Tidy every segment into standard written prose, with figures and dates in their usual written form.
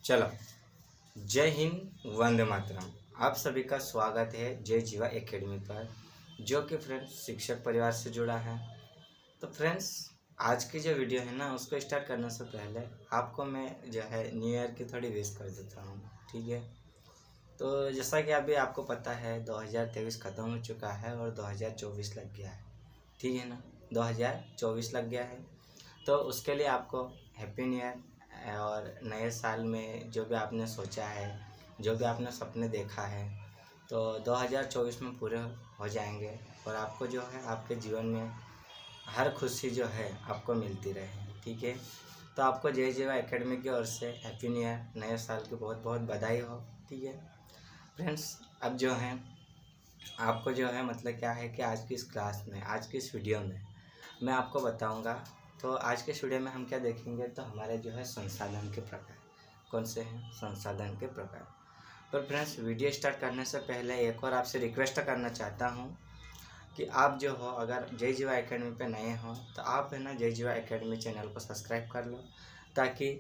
चलो, जय हिंद, वंदे मातरम। आप सभी का स्वागत है जय जीवा एकेडमी पर, जो कि फ्रेंड्स शिक्षक परिवार से जुड़ा है। तो फ्रेंड्स, आज की जो वीडियो है ना, उसको स्टार्ट करने से पहले आपको मैं जो है न्यू ईयर की थोड़ी विश कर देता हूँ, ठीक है। तो जैसा कि अभी आपको पता है 2023 ख़त्म हो चुका है और 2024 लग गया है, ठीक है ना। 2024 लग गया है, तो उसके लिए आपको हैप्पी न्यू ईयर। और नए साल में जो भी आपने सोचा है, जो भी आपने सपने देखा है, तो 2024 में पूरे हो जाएंगे और आपको जो है आपके जीवन में हर खुशी जो है आपको मिलती रहे, ठीक है। तो आपको जय जीवा एकेडमी की ओर से हैप्पी न्यू ईयर, नए साल की बहुत बहुत बधाई हो, ठीक है फ्रेंड्स। अब जो है आपको जो है मतलब क्या है कि आज की इस क्लास में, आज की इस वीडियो में मैं आपको बताऊंगा। तो आज के वीडियो में हम क्या देखेंगे, तो हमारे जो है संसाधन के प्रकार कौन से हैं, संसाधन के प्रकार। पर फ्रेंड्स, वीडियो स्टार्ट करने से पहले एक और आपसे रिक्वेस्ट करना चाहता हूं कि आप जो हो, अगर जय जीवा एकेडमी पे नए हो तो आप है ना जय जीवा एकेडमी चैनल को सब्सक्राइब कर लो, ताकि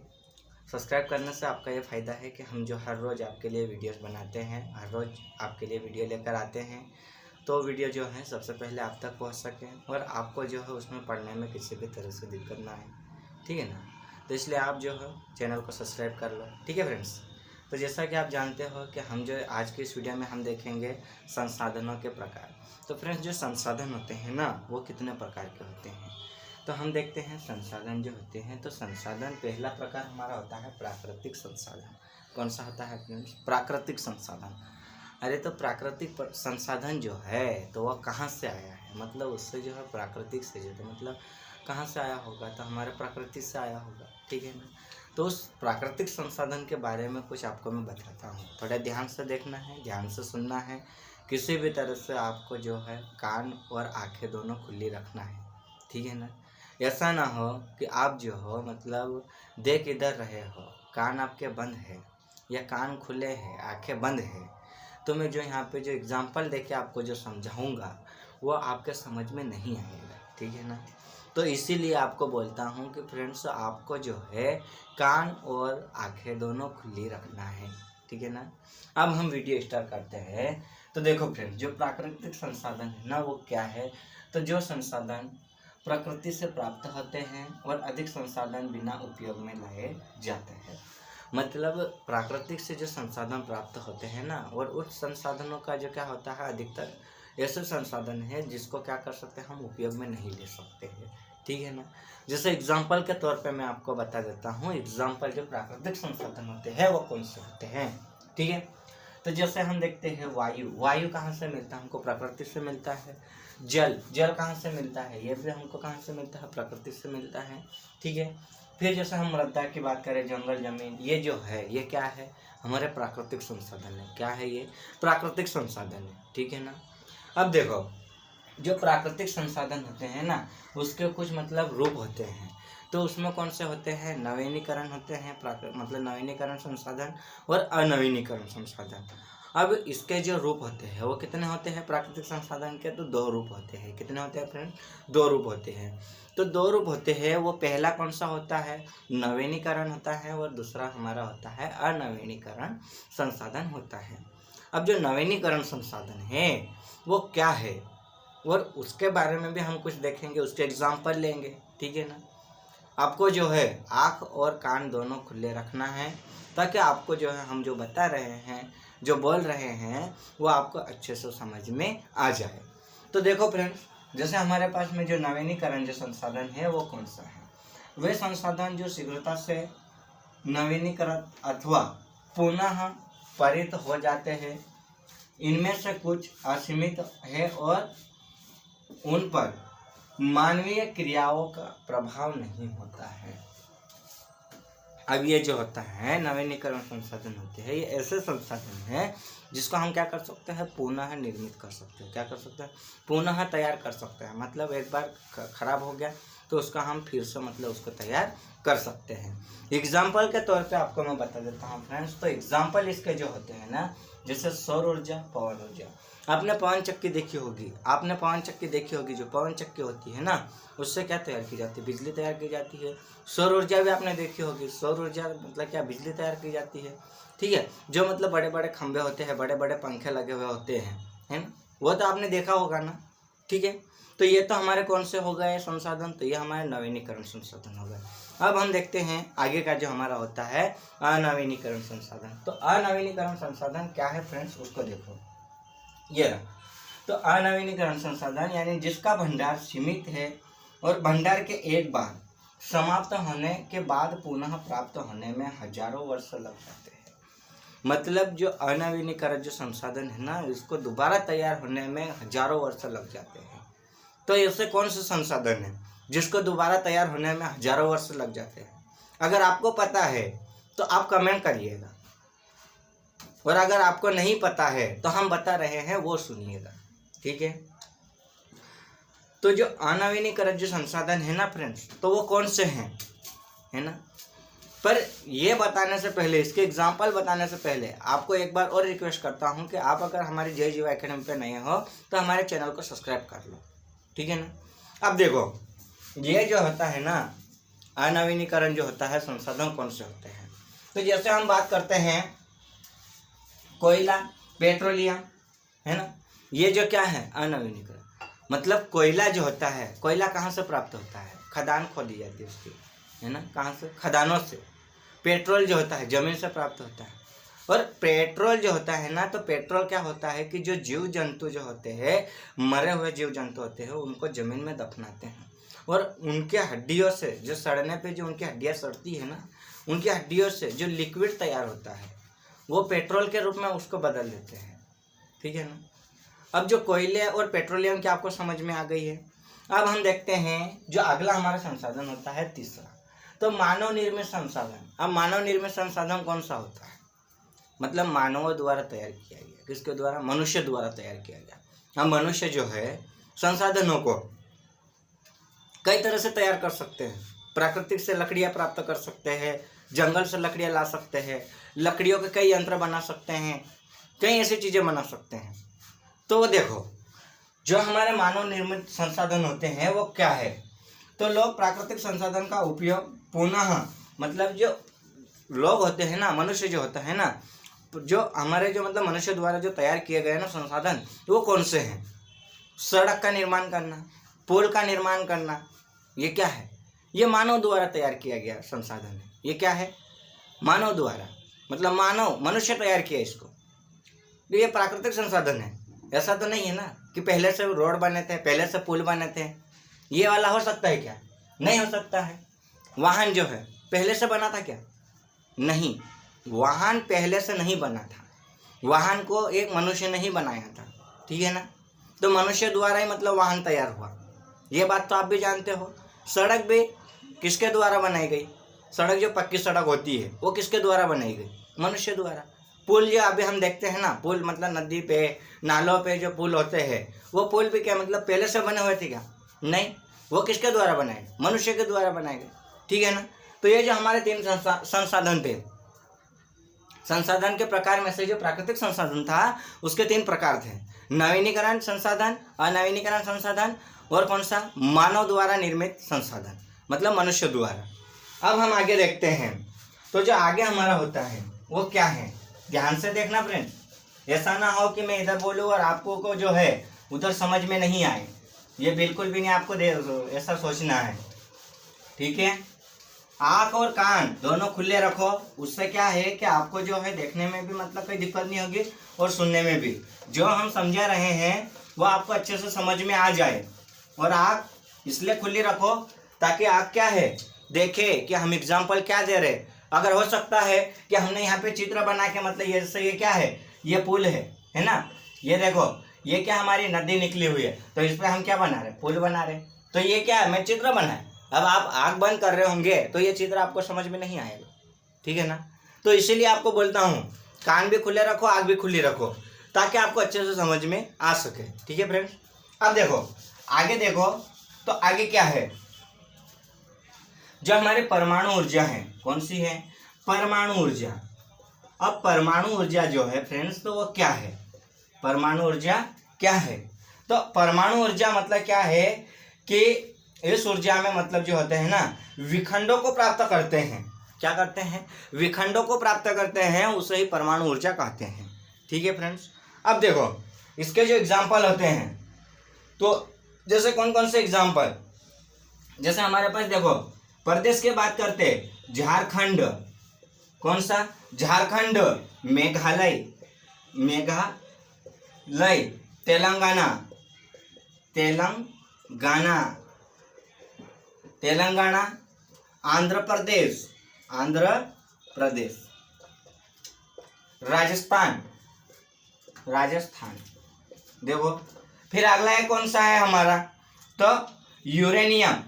सब्सक्राइब करने से आपका ये फ़ायदा है कि हम जो हर रोज़ आपके लिए वीडियोस बनाते हैं, हर रोज़ आपके लिए वीडियो लेकर आते हैं, तो वीडियो जो है सबसे पहले आप तक पहुंच सकें और आपको जो है उसमें पढ़ने में किसी भी तरह से दिक्कत ना आए, ठीक है ना। तो इसलिए आप जो है चैनल को सब्सक्राइब कर लो, ठीक है फ्रेंड्स। तो जैसा कि आप जानते हो कि हम जो आज की इस वीडियो में हम देखेंगे संसाधनों के प्रकार। तो फ्रेंड्स, जो संसाधन होते हैं ना, वो कितने प्रकार के होते हैं, तो हम देखते हैं संसाधन जो होते हैं। तो संसाधन, पहला प्रकार हमारा होता है प्राकृतिक संसाधन। कौन सा होता है फ्रेंड्स? प्राकृतिक संसाधन। अरे तो प्राकृतिक संसाधन जो है तो वह कहाँ से आया है, मतलब उससे जो है प्राकृतिक से जो है मतलब कहाँ से आया होगा, तो हमारे प्रकृति से आया होगा, ठीक है ना। तो उस प्राकृतिक संसाधन के बारे में कुछ आपको मैं बताता हूँ, थोड़ा ध्यान से देखना है, ध्यान से सुनना है। किसी भी तरह से आपको जो है कान और आंखें दोनों खुली रखना है, ठीक है ना। ऐसा ना हो कि आप जो हो मतलब देख इधर रहे हो, कान आपके बंद है या कान खुले हैं, आंखें बंद है, तो मैं जो यहाँ पे जो एग्जांपल देके आपको जो समझाऊंगा वो आपके समझ में नहीं आएगा, ठीक है ना। तो इसीलिए आपको बोलता हूँ कि फ्रेंड्स, आपको जो है कान और आंखें दोनों खुली रखना है, ठीक है ना। अब हम वीडियो स्टार्ट करते हैं। तो देखो फ्रेंड्स, जो प्राकृतिक संसाधन है ना, वो क्या है, तो जो संसाधन प्रकृति से प्राप्त होते हैं और अधिक संसाधन बिना उपयोग में लाए जाते हैं। मतलब प्राकृतिक से जो संसाधन प्राप्त होते हैं ना, और उस संसाधनों का जो क्या होता है, अधिकतर ऐसे संसाधन है जिसको क्या कर सकते हैं, हम उपयोग में नहीं ले सकते हैं, ठीक है ना। जैसे एग्जाम्पल के तौर पे मैं आपको बता देता हूँ, एग्जाम्पल जो प्राकृतिक संसाधन होते हैं वो कौन से होते हैं, ठीक है। तो जैसे हम देखते हैं वायु, वायु कहाँ से मिलता है, हमको प्रकृति से मिलता है। जल, जल कहाँ से मिलता है, ये भी हमको कहाँ से मिलता है, प्रकृति से मिलता है, ठीक है। फिर जैसे हम मृदा की बात करें, जंगल जमीन, ये जो है ये क्या है, हमारे प्राकृतिक संसाधन है। क्या है ये? प्राकृतिक संसाधन है, ठीक है ना। अब देखो, जो प्राकृतिक संसाधन होते हैं ना, उसके कुछ मतलब रूप होते हैं। तो उसमें कौन से होते हैं, नवीनीकरण होते हैं, मतलब नवीनीकरण संसाधन और अनवीनीकरण संसाधन। अब इसके जो रूप होते हैं वो कितने होते हैं प्राकृतिक संसाधन के, तो दो रूप होते हैं। कितने होते हैं फ्रेंड? दो रूप होते हैं। तो दो रूप होते हैं, वो पहला कौन सा होता है, नवीनीकरण होता है, और दूसरा हमारा होता है अनवीनीकरण संसाधन होता है। अब जो नवीनीकरण संसाधन है वो क्या है, और उसके बारे में भी हम कुछ देखेंगे, उसके एग्जाम्पल लेंगे, ठीक है ना। आपको जो है आँख और कान दोनों खुले रखना है, ताकि आपको जो है हम जो बता रहे हैं, जो बोल रहे हैं, वो आपको अच्छे से समझ में आ जाए। तो देखो फ्रेंड्स, जैसे हमारे पास में जो नवीनीकरण जो संसाधन है वो कौन सा है, वे संसाधन जो शीघ्रता से नवीनीकृत अथवा पुनः पारित हो जाते हैं। इनमें से कुछ असीमित है और उन पर मानवीय क्रियाओं का प्रभाव नहीं होता है। अब ये जो होता है नवीनीकरण संसाधन होते हैं, ये ऐसे संसाधन हैं जिसको हम क्या कर सकते हैं, पुनः निर्मित कर सकते हैं। क्या कर सकते हैं? पुनः तैयार कर सकते हैं। मतलब एक बार खराब हो गया तो उसका हम फिर से मतलब उसको तैयार कर सकते हैं। एग्जाम्पल के तौर पे आपको मैं बता देता हूँ फ्रेंड्स। तो एग्जाम्पल इसके जो होते हैं ना, जैसे सौर ऊर्जा, पवन ऊर्जा। आपने पवन चक्की देखी होगी, आपने पवन चक्की देखी होगी। जो पवन चक्की होती है ना, उससे क्या तैयार की जाती है? बिजली तैयार की जाती है। सौर ऊर्जा भी आपने देखी होगी। सौर ऊर्जा मतलब क्या? बिजली तैयार की जाती है। ठीक है, जो मतलब बड़े बड़े खंभे होते हैं, बड़े बड़े पंखे लगे हुए होते हैं, है ना, वो तो आपने देखा होगा ना। ठीक है, तो ये तो हमारे कौन से हो गए संसाधन? तो ये हमारे नवीनीकरण संसाधन हो गए। अब हम देखते हैं आगे का जो हमारा होता है अनवीनीकरण संसाधन। तो अनवीनीकरण संसाधन क्या है फ्रेंड्स, उसको देखो। ये रहा। तो अनवीनीकरण संसाधन यानी जिसका भंडार सीमित है और भंडार के एक बार समाप्त होने के बाद पुनः प्राप्त होने में हजारों वर्ष लग जाते हैं। मतलब जो अनवीनीकरण जो संसाधन है ना, इसको दोबारा तैयार होने में हजारों वर्ष लग जाते हैं। तो ऐसे कौन से संसाधन है जिसको दोबारा तैयार होने में हजारों वर्ष लग जाते हैं? अगर आपको पता है तो आप कमेंट करिएगा, और अगर आपको नहीं पता है तो हम बता रहे हैं वो सुनिएगा। ठीक है, तो जो अनवीनीकरण जो संसाधन है ना फ्रेंड्स, तो वो कौन से हैं, है ना। पर ये बताने से पहले, इसके एग्जाम्पल बताने से पहले आपको एक बार और रिक्वेस्ट करता हूँ कि आप अगर हमारी जय जीवा एकेडमी पे नए हो तो हमारे चैनल को सब्सक्राइब कर लो। ठीक है ना। अब देखो, ये जो होता है ना अनवीनीकरण जो होता है संसाधन कौन से होते हैं, तो जैसे हम बात करते हैं कोयला, पेट्रोलियम, है ना, ये जो क्या है अनवीनीकरण। मतलब कोयला जो होता है, कोयला कहाँ से प्राप्त होता है? खदान खोदी जाती है उसकी, है ना, कहाँ से? खदानों से। पेट्रोल जो होता है जमीन से प्राप्त होता है। और पेट्रोल जो होता है ना, तो पेट्रोल क्या होता है कि जो जीव जंतु जो होते हैं, मरे हुए जीव जंतु होते हैं, उनको जमीन में दफनाते हैं और उनके हड्डियों से, जो सड़ने पे जो उनकी हड्डियाँ सड़ती है ना, उनकी हड्डियों से जो लिक्विड तैयार होता है वो पेट्रोल के रूप में उसको बदल देते हैं। ठीक है ना। अब जो कोयले और पेट्रोलियम की आपको समझ में आ गई है। अब हम देखते हैं जो अगला हमारा संसाधन होता है तीसरा, तो मानव निर्मित संसाधन। अब मानव निर्मित संसाधन कौन सा होता है? मतलब मानवों द्वारा तैयार किया गया। किसके द्वारा? मनुष्य द्वारा तैयार किया गया। हम मनुष्य जो है संसाधनों को कई तरह से तैयार कर सकते हैं। प्राकृतिक से लकड़ियाँ प्राप्त कर सकते हैं, जंगल से लकड़ियाँ ला सकते हैं, लकड़ियों के कई यंत्र बना सकते हैं, कई ऐसी चीज़ें बना सकते हैं। तो देखो, जो हमारे मानव निर्मित संसाधन होते हैं वो क्या है? तो लोग प्राकृतिक संसाधन का उपयोग पुनः, मतलब जो लोग होते हैं ना, मनुष्य जो होता है ना, जो हमारे जो मतलब मनुष्य द्वारा जो तैयार किए गए ना संसाधन, वो कौन से हैं? सड़क का निर्माण करना, पुल का निर्माण करना, ये क्या है? ये मानव द्वारा तैयार किया गया संसाधन है। ये क्या है? मानव द्वारा, मतलब मानव, मनुष्य तैयार किया इसको। तो ये प्राकृतिक संसाधन है। ऐसा तो नहीं है ना कि पहले से रोड बने थे, पहले से पुल बने थे। ये वाला हो सकता है क्या? नहीं हो सकता है। वाहन जो है पहले से बना था क्या? नहीं, वाहन पहले से नहीं बना था। वाहन को एक मनुष्य ने ही बनाया था। ठीक है ना। तो मनुष्य द्वारा ही मतलब वाहन तैयार हुआ, ये बात तो आप भी जानते हो। सड़क भी किसके द्वारा बनाई गई? सड़क जो पक्की सड़क होती है वो किसके द्वारा बनाई गई? मनुष्य द्वारा। पुल जो अभी हम देखते हैं ना, पुल मतलब नदी पे, नालों पे जो पुल होते हैं, वो पुल भी क्या मतलब पहले से बने हुए थे क्या? नहीं, वो किसके द्वारा बनाए गए? मनुष्य के द्वारा बनाए गए। ठीक है ना। तो ये जो हमारे तीन संसाधन थे, संसाधन के प्रकार में से जो प्राकृतिक संसाधन था उसके तीन प्रकार थे, नवीनीकरण संसाधन, अनवीनीकरण संसाधन और कौन सा? मानव द्वारा निर्मित संसाधन, मतलब मनुष्य द्वारा। अब हम आगे देखते हैं। तो जो आगे हमारा होता है वो क्या है? ध्यान से देखना फ्रेंड, ऐसा ना हो कि मैं इधर बोलूँ और आपको को जो है उधर समझ में नहीं आए। ये बिल्कुल भी नहीं आपको ऐसा सोचना है। ठीक है। आँख और कान दोनों खुले रखो, उससे क्या है कि आपको जो है देखने में भी मतलब कोई दिक्कत नहीं होगी और सुनने में भी जो हम समझा रहे हैं वो आपको अच्छे से समझ में आ जाए। और आँख इसलिए खुली रखो ताकि आँख क्या है देखे कि हम एग्जाम्पल क्या दे रहे। अगर हो सकता है कि हमने यहाँ पे चित्र बना के मतलब ये जैसे ये क्या है, ये पुल है ना, ये देखो ये क्या हमारी नदी निकली हुई है, तो इस पर हम क्या बना रहे? पुल बना रहे। तो ये क्या है? मैं चित्र बनाए। अब आप आँख बंद कर रहे होंगे तो ये चित्र आपको समझ में नहीं आएगा। ठीक है ना। तो इसीलिए आपको बोलता हूँ कान भी खुले रखो, आँख भी खुली रखो, ताकि आपको अच्छे से समझ में आ सके। ठीक है फ्रेंड्स। अब देखो आगे, देखो तो आगे क्या है? जो हमारे परमाणु ऊर्जा है, कौन सी है? परमाणु ऊर्जा। अब परमाणु ऊर्जा जो है फ्रेंड्स, तो वो क्या है? परमाणु ऊर्जा क्या है। तो परमाणु ऊर्जा मतलब क्या है कि इस ऊर्जा में मतलब जो होते हैं ना, विखंडों को प्राप्त करते हैं। क्या करते हैं? विखंडों को प्राप्त करते हैं, उसे ही परमाणु ऊर्जा कहते हैं। ठीक है फ्रेंड्स। अब देखो इसके जो एग्जाम्पल होते हैं, तो जैसे कौन कौन से एग्जाम्पल, जैसे हमारे पास देखो प्रदेश की बात करते, झारखंड, कौन सा? झारखंड, मेघालय, मेघालय, तेलंगाना, तेलंगाना, तेलंगाना, आंध्र प्रदेश, आंध्र प्रदेश, राजस्थान, राजस्थान। देखो फिर अगला है कौन सा है हमारा, तो यूरेनियम,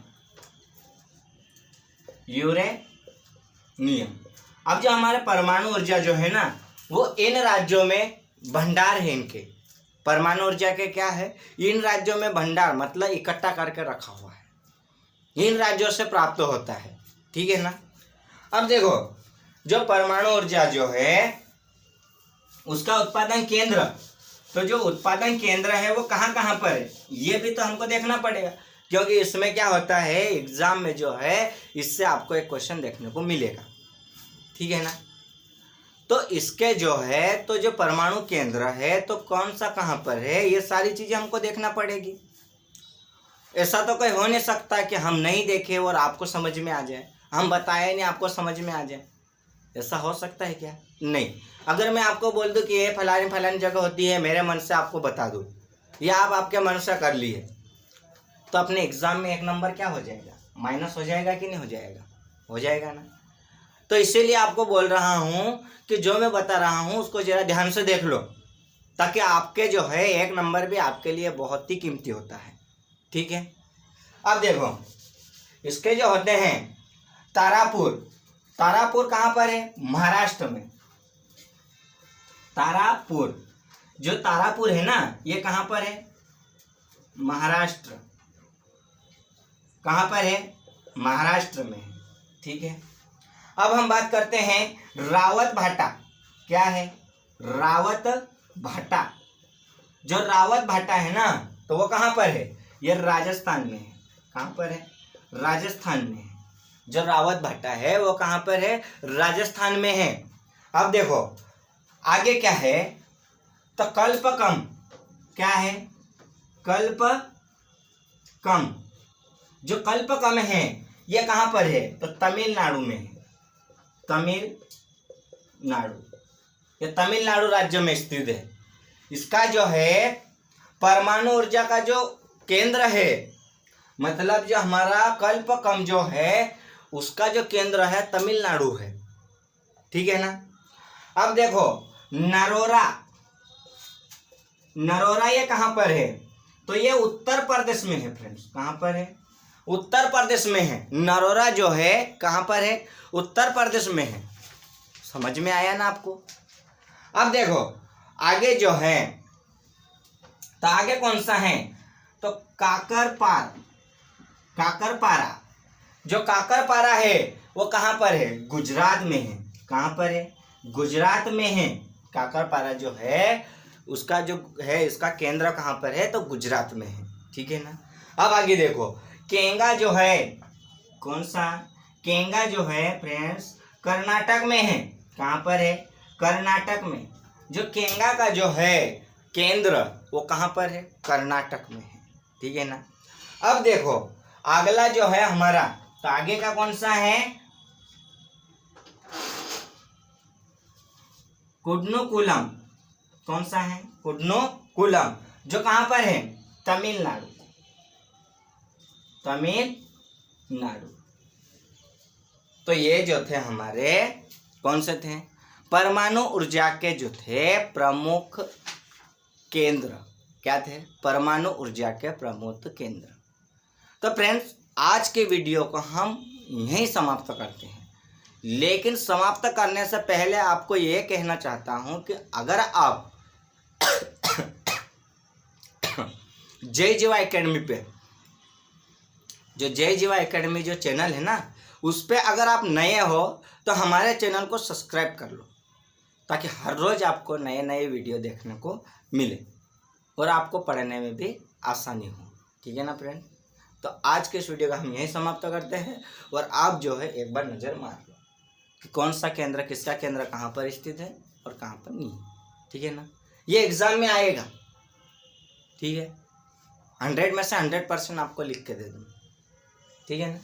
यूरेनियम। अब जो हमारे परमाणु ऊर्जा जो है ना, वो इन राज्यों में भंडार है इनके। परमाणु ऊर्जा के क्या है, इन राज्यों में भंडार मतलब इकट्ठा करके रखा हुआ है, इन राज्यों से प्राप्त होता है। ठीक है ना। अब देखो जो परमाणु ऊर्जा जो है उसका उत्पादन केंद्र, तो जो उत्पादन केंद्र है वो कहाँ कहाँ पर है, ये भी तो हमको देखना पड़ेगा, क्योंकि इसमें क्या होता है एग्जाम में जो है, इससे आपको एक क्वेश्चन देखने को मिलेगा। ठीक है ना। तो इसके जो है, तो जो परमाणु केंद्र है तो कौन सा कहाँ पर है, ये सारी चीजें हमको देखना पड़ेगी। ऐसा तो कोई हो नहीं सकता कि हम नहीं देखे और आपको समझ में आ जाए, हम बताए नहीं आपको समझ में आ जाए। ऐसा हो सकता है क्या? नहीं। अगर मैं आपको बोल दूं कि ये फलानी फलानी जगह होती है, मेरे मन से आपको बता दूं, या आप आपके मन से कर लिए, तो अपने एग्जाम में 1 नंबर क्या हो जाएगा, माइनस हो जाएगा कि नहीं हो जाएगा? हो जाएगा ना। तो इसीलिए आपको बोल रहा हूँ कि जो मैं बता रहा हूँ उसको जरा ध्यान से देख लो, ताकि आपके जो है 1 नंबर भी आपके लिए बहुत ही कीमती होता है। ठीक है। अब देखो इसके जो होते हैं तारापुर, तारापुर कहाँ पर है? महाराष्ट्र में। तारापुर, जो तारापुर है ना, ये कहाँ पर है? महाराष्ट्र। कहाँ पर है? महाराष्ट्र में है। ठीक है। अब हम बात करते हैं रावत भाटा। क्या है? रावत भाटा। जो रावत भाटा है ना, तो वो कहाँ पर है? ये राजस्थान में है। कहाँ पर है? राजस्थान में है। जो रावत भाटा है वो कहाँ पर है? राजस्थान में है। अब देखो आगे क्या है, तो कल्पकम। क्या है? कल्पकम। जो कल्पकम है ये कहाँ पर है? तो तमिलनाडु में है। तमिलनाडु, ये तमिलनाडु राज्य में स्थित है। इसका जो है परमाणु ऊर्जा का जो केंद्र है, मतलब जो हमारा कल्पकम जो है उसका जो केंद्र है तमिलनाडु है। ठीक है ना। अब देखो नरोरा, नरोरा ये कहाँ पर है? तो ये उत्तर प्रदेश में है फ्रेंड्स। कहाँ पर है? उत्तर प्रदेश में है। नरोरा जो है कहाँ पर है? उत्तर प्रदेश में है। समझ में आया ना आपको। अब देखो आगे जो है, तो आगे कौन सा है? तो काकरपार, काकरपारा। जो काकरपारा है वो कहाँ पर है? गुजरात में है। कहाँ पर है? गुजरात में है। काकरपारा जो है उसका जो है इसका केंद्र कहाँ पर है? तो गुजरात में है। ठीक है ना। अब आगे देखो केंगा जो है, कौन सा? केंगा जो है फ्रेंड्स कर्नाटक में है। कहाँ पर है? कर्नाटक में। जो केंगा का जो है केंद्र वो कहाँ पर है? कर्नाटक में है। ठीक है ना। अब देखो अगला जो है हमारा, तो आगे का कौन सा है? कुड्नुकुलम। कौन सा है? कुड्नुकुलम। जो कहाँ पर है? तमिलनाडु, तमिलनाडु। तो ये जो थे हमारे कौन से थे? परमाणु ऊर्जा के जो थे प्रमुख केंद्र। क्या थे? परमाणु ऊर्जा के प्रमुख केंद्र। तो फ्रेंड्स आज के वीडियो को हम यहीं समाप्त करते हैं, लेकिन समाप्त करने से पहले आपको ये कहना चाहता हूं कि अगर आप जय जीवा एकेडमी पे, जो जय जीवा एकेडमी जो चैनल है ना, उस पर अगर आप नए हो तो हमारे चैनल को सब्सक्राइब कर लो, ताकि हर रोज़ आपको नए नए वीडियो देखने को मिले। और आपको पढ़ने में भी आसानी हो। ठीक है ना फ्रेंड। तो आज के इस वीडियो का हम यही समाप्त करते हैं और आप जो है एक बार नज़र मार लो कि कौन सा केंद्र, किसका केंद्र कहाँ पर स्थित है और कहाँ पर नहीं। ठीक है ना, ये एग्जाम में आएगा। ठीक है, 100 में से 100% आपको लिख के दे दूँ। ठीक है ना।